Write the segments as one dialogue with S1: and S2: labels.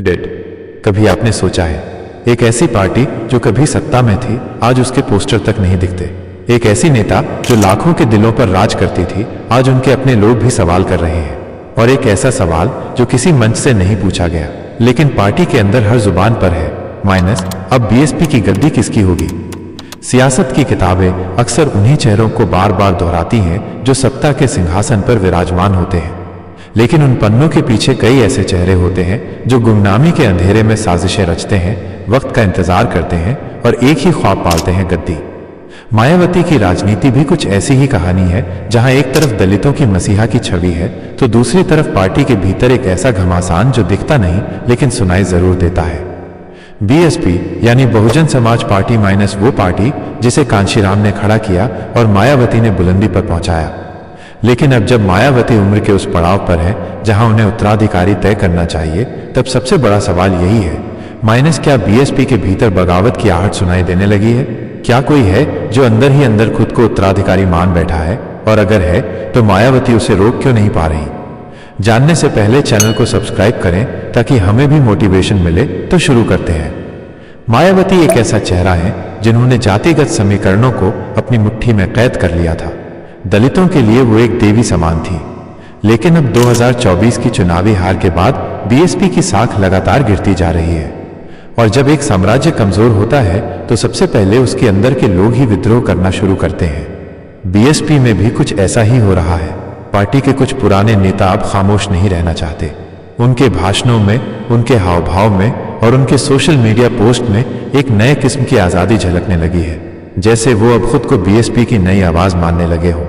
S1: कभी आपने सोचा है, एक ऐसी पार्टी जो कभी सत्ता में थी आज उसके पोस्टर तक नहीं दिखते। एक ऐसी नेता जो लाखों के दिलों पर राज करती थी आज उनके अपने लोग भी सवाल कर रहे हैं। और एक ऐसा सवाल जो किसी मंच से नहीं पूछा गया लेकिन पार्टी के अंदर हर जुबान पर है, माइनस अब बीएसपी की गद्दी किसकी होगी। सियासत की किताबें अक्सर उन्हीं चेहरों को बार बार दोहराती हैं जो सत्ता के सिंहासन पर विराजमान होते हैं, लेकिन उन पन्नों के पीछे कई ऐसे चेहरे होते हैं जो गुमनामी के अंधेरे में साजिशें रचते हैं, वक्त का इंतजार करते हैं और एक ही ख्वाब पालते हैं, गद्दी। मायावती की राजनीति भी कुछ ऐसी ही कहानी है, जहां एक तरफ दलितों की मसीहा की छवि है तो दूसरी तरफ पार्टी के भीतर एक ऐसा घमासान जो दिखता नहीं लेकिन सुनाई जरूर देता है। बीएसपी यानी बहुजन समाज पार्टी माइनस वो पार्टी जिसे कांशीराम ने खड़ा किया और मायावती ने बुलंदी पर पहुंचाया। लेकिन अब जब मायावती उम्र के उस पड़ाव पर है जहां उन्हें उत्तराधिकारी तय करना चाहिए, तब सबसे बड़ा सवाल यही है, माइनस क्या बीएसपी के भीतर बगावत की आहट सुनाई देने लगी है? क्या कोई है जो अंदर ही अंदर खुद को उत्तराधिकारी मान बैठा है? और अगर है तो मायावती उसे रोक क्यों नहीं पा रही? जानने से पहले चैनल को सब्सक्राइब करें ताकि हमें भी मोटिवेशन मिले। तो शुरू करते हैं। मायावती एक ऐसा चेहरा है जिन्होंने जातिगत समीकरणों को अपनी मुट्ठी में कैद कर लिया था। दलितों के लिए वो एक देवी समान थी, लेकिन अब 2024 की चुनावी हार के बाद बीएसपी की साख लगातार गिरती जा रही है। और जब एक साम्राज्य कमजोर होता है तो सबसे पहले उसके अंदर के लोग ही विद्रोह करना शुरू करते हैं। बीएसपी में भी कुछ ऐसा ही हो रहा है। पार्टी के कुछ पुराने नेता अब खामोश नहीं रहना चाहते। उनके भाषणों में, उनके हाव भाव में और उनके सोशल मीडिया पोस्ट में एक नए किस्म की आजादी झलकने लगी है, जैसे वो अब खुद को बीएसपी की नई आवाज मानने लगे हों।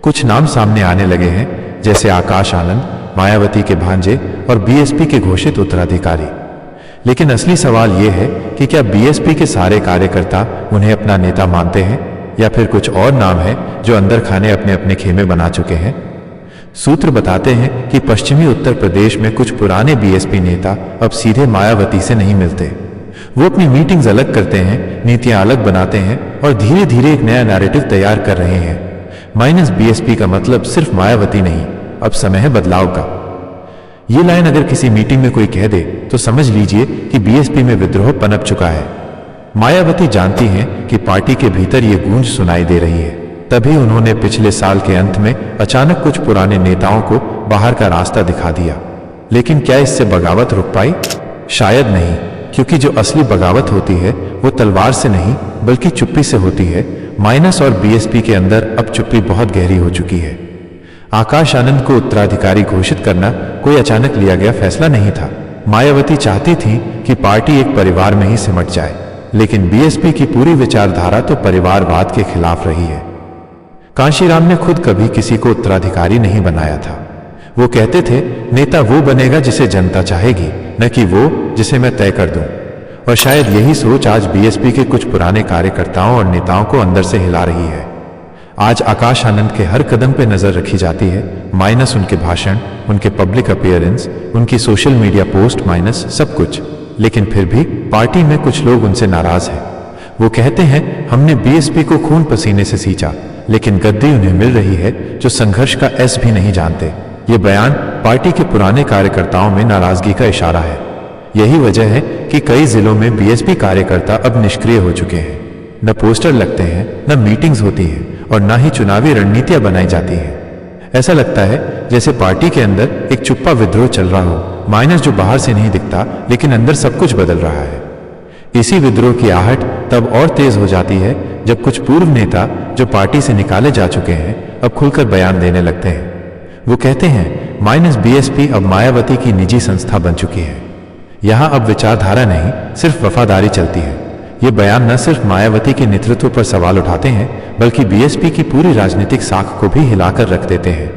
S1: कुछ नाम सामने आने लगे हैं, जैसे आकाश आनंद, मायावती के भांजे और बीएसपी के घोषित उत्तराधिकारी। लेकिन असली सवाल यह है कि क्या बीएसपी के सारे कार्यकर्ता उन्हें अपना नेता मानते हैं या फिर कुछ और नाम है जो अंदर खाने अपने अपने खेमे बना चुके हैं। सूत्र बताते हैं कि पश्चिमी उत्तर प्रदेश में कुछ पुराने बीएसपी नेता अब सीधे मायावती से नहीं मिलते। वो अपनी मीटिंग्स अलग करते हैं, नीतियां अलग बनाते हैं और धीरे धीरे एक नया नैरेटिव तैयार कर रहे हैं। माइनस बीएसपी का मतलब सिर्फ मायावती नहीं, अब समय है बदलाव का। ये लाइन अगर किसी मीटिंग में कोई कह दे तो समझ लीजिए कि बीएसपी में विद्रोह पनप चुका है। मायावती जानती हैं कि पार्टी के भीतर ये गूंज सुनाई दे रही है, तभी उन्होंने पिछले साल के अंत में अचानक कुछ पुराने नेताओं को बाहर का रास्ता दिखा दिया। लेकिन क्या इससे बगावत रुक पाई? शायद नहीं, क्योंकि जो असली बगावत होती है वो तलवार से नहीं बल्कि चुप्पी से होती है। माइनस और बीएसपी के अंदर अब चुप्पी बहुत गहरी हो चुकी है। आकाश आनंद को उत्तराधिकारी घोषित करना कोई अचानक लिया गया फैसला नहीं था। मायावती चाहती थी कि पार्टी एक परिवार में ही सिमट जाए, लेकिन बीएसपी की पूरी विचारधारा तो परिवारवाद के खिलाफ रही है। कांशीराम ने खुद कभी किसी को उत्तराधिकारी नहीं बनाया था। वो कहते थे, नेता वो बनेगा जिसे जनता चाहेगी, न कि वो जिसे मैं तय कर दूं। और शायद यही सोच आज बीएसपी के कुछ पुराने कार्यकर्ताओं और नेताओं को अंदर से हिला रही है। आज आकाश आनंद के हर कदम पे नजर रखी जाती है, माइनस उनके भाषण, उनके पब्लिक अपीयरेंस, उनकी सोशल मीडिया पोस्ट, माइनस सब कुछ। लेकिन फिर भी पार्टी में कुछ लोग उनसे नाराज हैं। वो कहते हैं, हमने बीएसपी को खून पसीने से सींचा, लेकिन गद्दी उन्हें मिल रही है जो संघर्ष का एस भी नहीं जानते। ये बयान पार्टी के पुराने कार्यकर्ताओं में नाराजगी का इशारा है। यही वजह है कि कई जिलों में बीएसपी कार्यकर्ता अब निष्क्रिय हो चुके हैं। न पोस्टर लगते हैं, न मीटिंग्स होती हैं और न ही चुनावी रणनीतियां बनाई जाती हैं। ऐसा लगता है जैसे पार्टी के अंदर एक चुप्पा विद्रोह चल रहा हो, माइनस जो बाहर से नहीं दिखता लेकिन अंदर सब कुछ बदल रहा है। इसी विद्रोह की आहट तब और तेज हो जाती है जब कुछ पूर्व नेता जो पार्टी से निकाले जा चुके हैं अब खुलकर बयान देने लगते हैं। वो कहते हैं, माइनस बीएसपी अब मायावती की निजी संस्था बन चुकी है। यहां अब विचारधारा नहीं सिर्फ वफादारी चलती है। ये बयान न सिर्फ मायावती के नेतृत्व पर सवाल उठाते हैं बल्कि बीएसपी की पूरी राजनीतिक साख को भी हिलाकर रख देते हैं।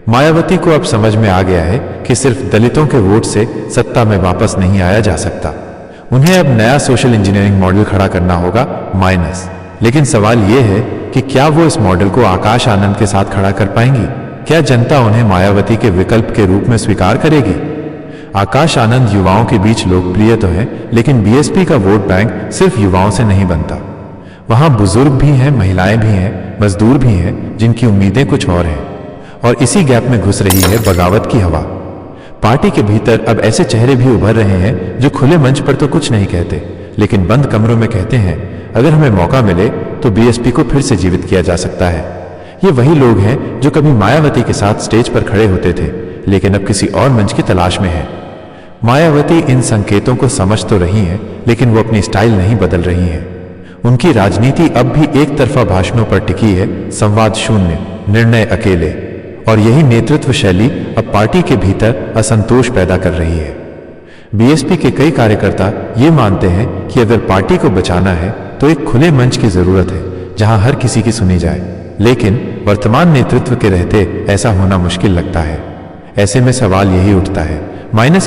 S1: मायावती को अब समझ में आ गया है कि सिर्फ दलितों के वोट से सत्ता में वापस नहीं आया जा सकता। उन्हें अब नया सोशल इंजीनियरिंग मॉडल खड़ा करना होगा, माइनस। लेकिन सवाल यह है कि क्या वो इस मॉडल को आकाश आनंद के साथ खड़ा कर पाएंगी? क्या जनता उन्हें मायावती के विकल्प के रूप में स्वीकार करेगी? आकाश आनंद युवाओं के बीच लोकप्रिय तो है, लेकिन बीएसपी का वोट बैंक सिर्फ युवाओं से नहीं बनता। वहां बुजुर्ग भी हैं, महिलाएं भी हैं, मजदूर भी हैं जिनकी उम्मीदें कुछ और हैं। और इसी गैप में घुस रही है बगावत की हवा। पार्टी के भीतर अब ऐसे चेहरे भी उभर रहे हैं जो खुले मंच पर तो कुछ नहीं कहते, लेकिन बंद कमरों में कहते हैं अगर हमें मौका मिले तो बीएसपी को फिर से जीवित किया जा सकता है। ये वही लोग हैं जो कभी मायावती के साथ स्टेज पर खड़े होते थे, लेकिन अब किसी और मंच की तलाश में है। मायावती इन संकेतों को समझ तो रही हैं, लेकिन वो अपनी स्टाइल नहीं बदल रही हैं। उनकी राजनीति अब भी एक तरफा भाषणों पर टिकी है, संवाद शून्य, निर्णय अकेले। और यही नेतृत्व शैली अब पार्टी के भीतर असंतोष पैदा कर रही है। बीएसपी के कई कार्यकर्ता ये मानते हैं कि अगर पार्टी को बचाना है तो एक खुले मंच की जरूरत है जहां हर किसी की सुनी जाए, लेकिन वर्तमान नेतृत्व के रहते ऐसा होना मुश्किल लगता है। ऐसे में सवाल यही उठता है,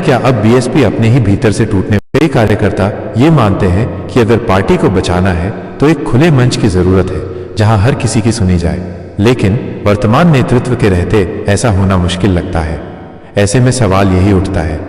S1: क्या अब बीएसपी अपने ही भीतर से टूटने? कई कार्यकर्ता ये मानते हैं कि अगर पार्टी को बचाना है तो एक खुले मंच की जरूरत है जहां हर किसी की सुनी जाए, लेकिन वर्तमान नेतृत्व के रहते ऐसा होना मुश्किल लगता है। ऐसे में सवाल यही उठता है,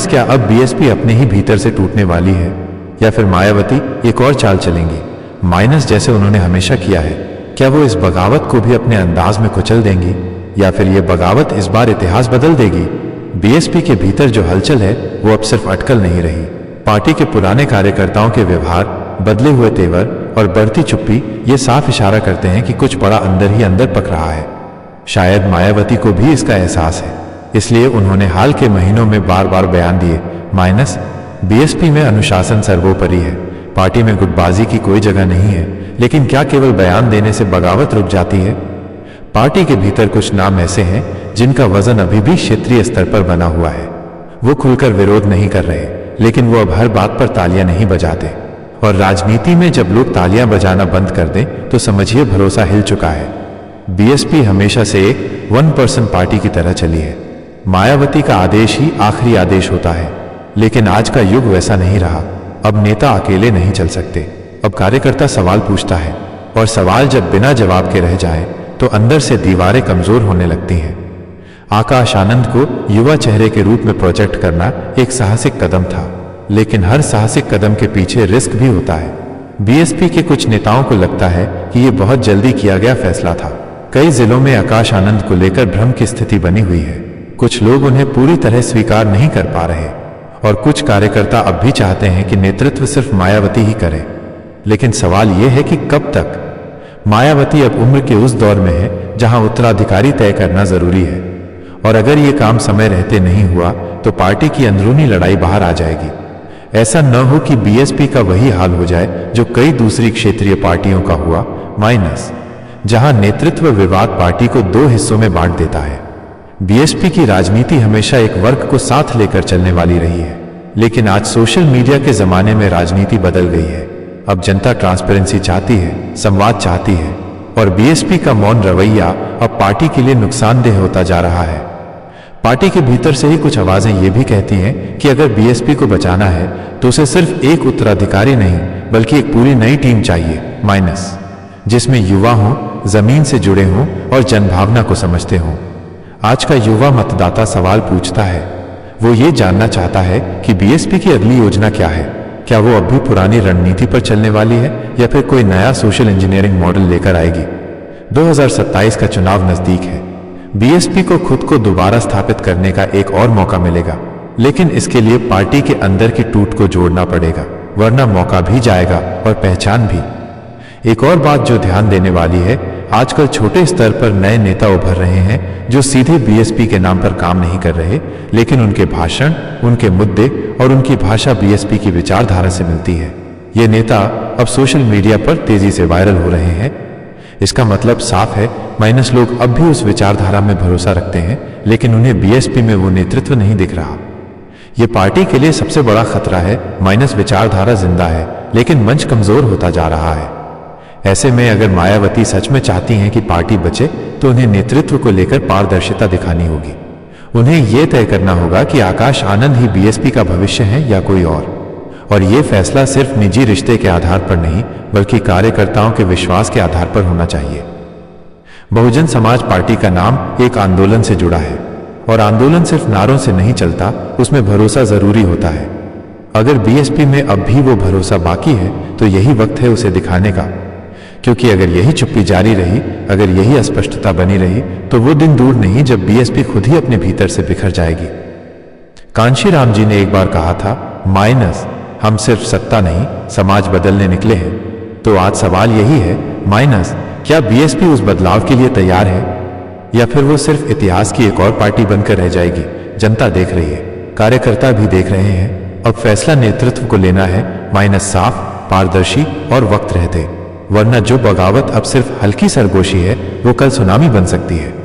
S1: क्या अब बीएसपी अपने ही भीतर से टूटने वाली है, या फिर मायावती एक और चाल चलेंगी? जैसे उन्होंने हमेशा किया है, क्या वो इस बगावत को भी अपने अंदाज में कुचल देंगी, या फिर ये बगावत इस बार इतिहास बदल देगी? बीएसपी के भीतर जो हलचल है वो अब सिर्फ अटकल नहीं रही। पार्टी के पुराने कार्यकर्ताओं के व्यवहार, बदले हुए तेवर और बढ़ती चुप्पी ये साफ इशारा करते हैं कि कुछ बड़ा अंदर ही अंदर पक रहा है। शायद मायावती को भी इसका एहसास है, इसलिए उन्होंने हाल के महीनों में बार बार बयान दिए, बीएसपी में अनुशासन सर्वोपरि है, पार्टी में गुटबाजी की कोई जगह नहीं है। लेकिन क्या केवल बयान देने से बगावत रुक जाती है? पार्टी के भीतर कुछ नाम ऐसे हैं जिनका वजन अभी भी क्षेत्रीय स्तर पर बना हुआ है। वो खुलकर विरोध नहीं कर रहे, लेकिन वो अब हर बात पर तालियां नहीं बजाते। और राजनीति में जब लोग तालियां बजाना बंद कर दें तो समझिए भरोसा हिल चुका है। बीएसपी हमेशा से एक वन पर्सन पार्टी की तरह चली है। मायावती का आदेश ही आखिरी आदेश होता है, लेकिन आज का युग वैसा नहीं रहा। अब नेता अकेले नहीं चल सकते। अब कार्यकर्ता सवाल पूछता है, और सवाल जब बिना जवाब के रह जाए तो अंदर से दीवारें कमजोर होने लगती हैं। आकाश आनंद को युवा चेहरे के रूप में प्रोजेक्ट करना एक साहसिक कदम था, लेकिन हर साहसिक कदम के पीछे रिस्क भी होता है। बीएसपी के कुछ नेताओं को लगता है कि यह बहुत जल्दी किया गया फैसला था। कई जिलों में आकाश आनंद को लेकर भ्रम की स्थिति बनी हुई है। कुछ लोग उन्हें पूरी तरह स्वीकार नहीं कर पा रहे, और कुछ कार्यकर्ता अब भी चाहते हैं कि नेतृत्व सिर्फ मायावती ही करे। लेकिन सवाल यह है कि कब तक? मायावती अब उम्र के उस दौर में है जहां उत्तराधिकारी तय करना जरूरी है, और अगर ये काम समय रहते नहीं हुआ तो पार्टी की अंदरूनी लड़ाई बाहर आ जाएगी। ऐसा न हो कि बीएसपी का वही हाल हो जाए जो कई दूसरी क्षेत्रीय पार्टियों का हुआ, जहां नेतृत्व विवाद पार्टी को दो हिस्सों में बांट देता है। बीएसपी की राजनीति हमेशा एक वर्ग को साथ लेकर चलने वाली रही है, लेकिन आज सोशल मीडिया के जमाने में राजनीति बदल गई है। अब जनता ट्रांसपेरेंसी चाहती है, संवाद चाहती है, और बीएसपी का मौन रवैया अब पार्टी के लिए नुकसानदेह होता जा रहा है। पार्टी के भीतर से ही कुछ आवाजें ये भी कहती हैं कि अगर बीएसपी को बचाना है तो उसे सिर्फ एक उत्तराधिकारी नहीं बल्कि एक पूरी नई टीम चाहिए, जिसमें युवा हों, जमीन से जुड़े हों और जनभावना को समझते हों। आज का युवा मतदाता सवाल पूछता है, वो ये जानना चाहता है कि बीएसपी की अगली योजना क्या है। क्या वो अब भी पुरानी रणनीति पर चलने वाली है, या फिर कोई नया सोशल इंजीनियरिंग मॉडल लेकर आएगी? 2027 का चुनाव नजदीक है। बीएसपी को खुद को दोबारा स्थापित करने का एक और मौका मिलेगा, लेकिन इसके लिए पार्टी के अंदर की टूट को जोड़ना पड़ेगा, वरना मौका भी जाएगा और पहचान भी। एक और बात जो ध्यान देने वाली है, आजकल छोटे स्तर पर नए नेता उभर रहे हैं जो सीधे बीएसपी के नाम पर काम नहीं कर रहे, लेकिन उनके भाषण, उनके मुद्दे और उनकी भाषा बीएसपी की विचारधारा से मिलती है। ये नेता अब सोशल मीडिया पर तेजी से वायरल हो रहे हैं। इसका मतलब साफ है, लोग अब भी उस विचारधारा में भरोसा रखते हैं, लेकिन उन्हें बीएसपी में वो नेतृत्व नहीं दिख रहा। ये पार्टी के लिए सबसे बड़ा खतरा है। विचारधारा जिंदा है, लेकिन मंच कमजोर होता जा रहा है। ऐसे में अगर मायावती सच में चाहती हैं कि पार्टी बचे, तो उन्हें नेतृत्व को लेकर पारदर्शिता दिखानी होगी। उन्हें यह तय करना होगा कि आकाश आनंद ही बीएसपी का भविष्य है या कोई और यह फैसला सिर्फ निजी रिश्ते के आधार पर नहीं बल्कि कार्यकर्ताओं के विश्वास के आधार पर होना चाहिए। बहुजन समाज पार्टी का नाम एक आंदोलन से जुड़ा है, और आंदोलन सिर्फ नारों से नहीं चलता, उसमें भरोसा जरूरी होता है। अगर बीएसपी में अब भी वो भरोसा बाकी है तो यही वक्त है उसे दिखाने का, क्योंकि अगर यही चुप्पी जारी रही, अगर यही अस्पष्टता बनी रही, तो वो दिन दूर नहीं जब बीएसपी खुद ही अपने भीतर से बिखर जाएगी। कांशीराम जी ने एक बार कहा था, माइनस, हम सिर्फ सत्ता नहीं समाज बदलने निकले हैं। तो आज सवाल यही है, माइनस, क्या बीएसपी उस बदलाव के लिए तैयार है या फिर वो सिर्फ इतिहास की एक और पार्टी बनकर रह जाएगी? जनता देख रही है, कार्यकर्ता भी देख रहे हैं। अब फैसला नेतृत्व को लेना है, माइनस साफ, पारदर्शी और वक्त रहते, वरना जो बगावत अब सिर्फ हल्की सरगोशी है वो कल सुनामी बन सकती है।